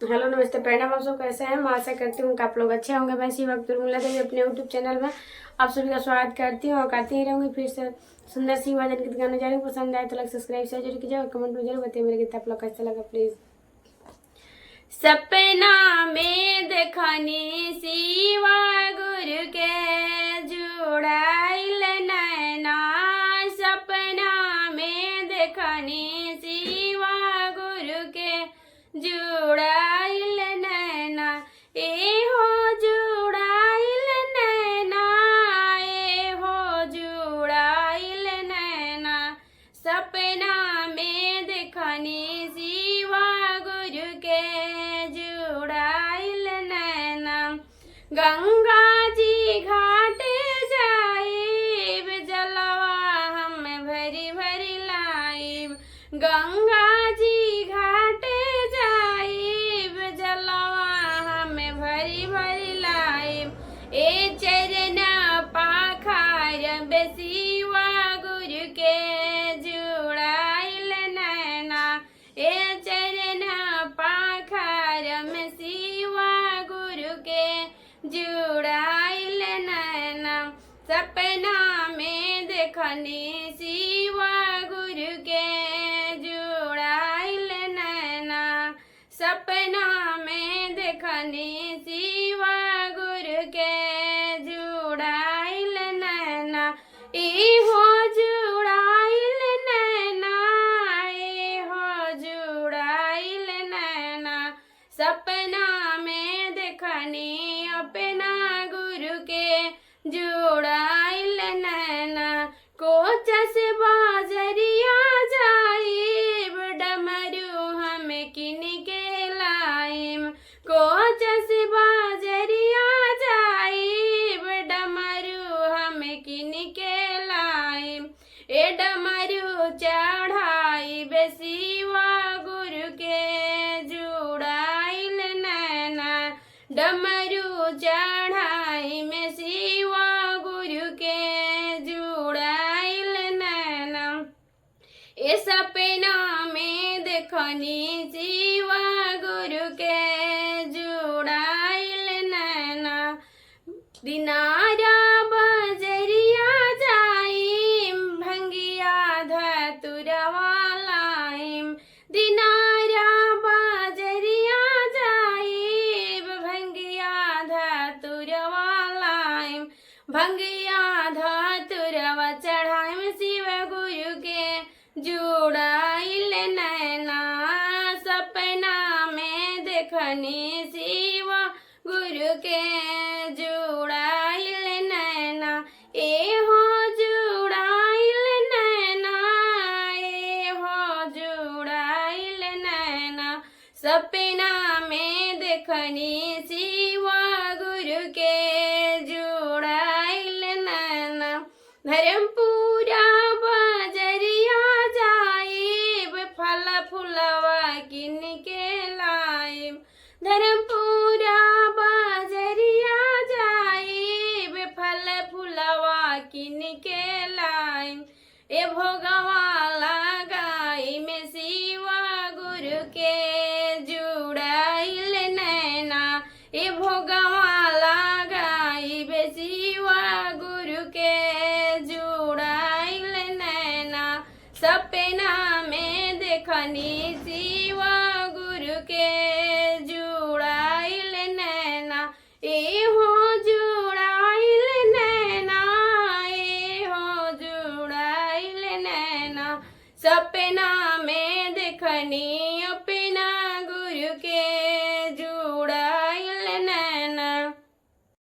Hello नमस्ते प्रणाम। आप सब कैसे हैं? मैं आशा करती हूँ कि आप लोग अच्छे होंगे। मैं शिव अख्तरमुल्ला देवी अपने यूट्यूब चैनल में आप सभी का स्वागत करती हूँ और करती ही रहूँगी। फिर से सुंदर सी भजन गीत गाने जा रही हूँ। पसंद आए तो लाइक सब्सक्राइब शेयर जरूर कीजिए और कमेंट में जरूर बताइए मेरे गीत आप लोग कैसा लगा प्लीज। सपना में देखनी शिवा गुरु के जुड़ाइल नैना, सपना में देखनी शिवा गुरु के जुड़ाइल नैना, एहो जुड़ाइल नैना, एहो जुड़ाइल नैना, सपना में देखनी शिवा गुरु के जुड़ाइल नैना। गंगा जी घाट जाइब जलवा हम भरी भरी लाइब, गंगा जी घाट जाइब जलवा हम भरी भरी लाइब, ए चरण पाखार बेसिवा गुरु के जुड़ाइल नैना, ए चरण पाखार में शिवा गुरु के जुड़ाइल नैना। सपना में देखनी शिवा गुरु के जुड़ाइल नैना, सपना में देखनी शिवा गुरु के जुड़ाइल नैना, एहो जुड़ाइल नैना, एहो जुड़ाइल नैना, सपना में देखनी अपना गुरु के जुड़ाइल नैना। कोचस बाजरिया जाइब डमरू हम किन के लाइम, कोचस बाजरिया जाइब डमरू हम किन के लाइम, ए डमरू चढ़ाई शिवा गुरु के जुड़ाइल नैना, डमरू चढ़ाई में शिवा गुरु के जुड़ाइल नैना। ए सपना में देखनी शिवा गुरु के जुड़ाइल नैना, दिनारा बजरिया जाइम भंगिया धतुरवा लाइम, दिनारा बजरिया जाइब भंगिया धतुरवा लाइम, भंगिया धतुरवा चढ़ाइम शिव गुरु के जुड़ाइल नैना, सपना में देखनी शिवा गुरु के जुड़ाइल नैना, एहो जुड़ाइल नैना, एहो जुड़ाइल नैना, सपना में देखनी शिवा गुरु के जुड़ाइल नैना। धर्मपुरा बजरिया जाइब फल फुलवा किन के लाइब, धर्मपुरा बजरिया जाइब फल फुलवा किन के लाइब, ए भोगवा लगाई में शिवा गुरु के जुड़ाइल नैना, ए भोगवा लगाई में शिवा गुरु के जुड़ाइल नैना, सपना में देखनी शिवा गुरु के जुड़ाइल नैना, एहो जुड़ाइल नैना, एहो जुड़ाइल नैना, सपना में देखनी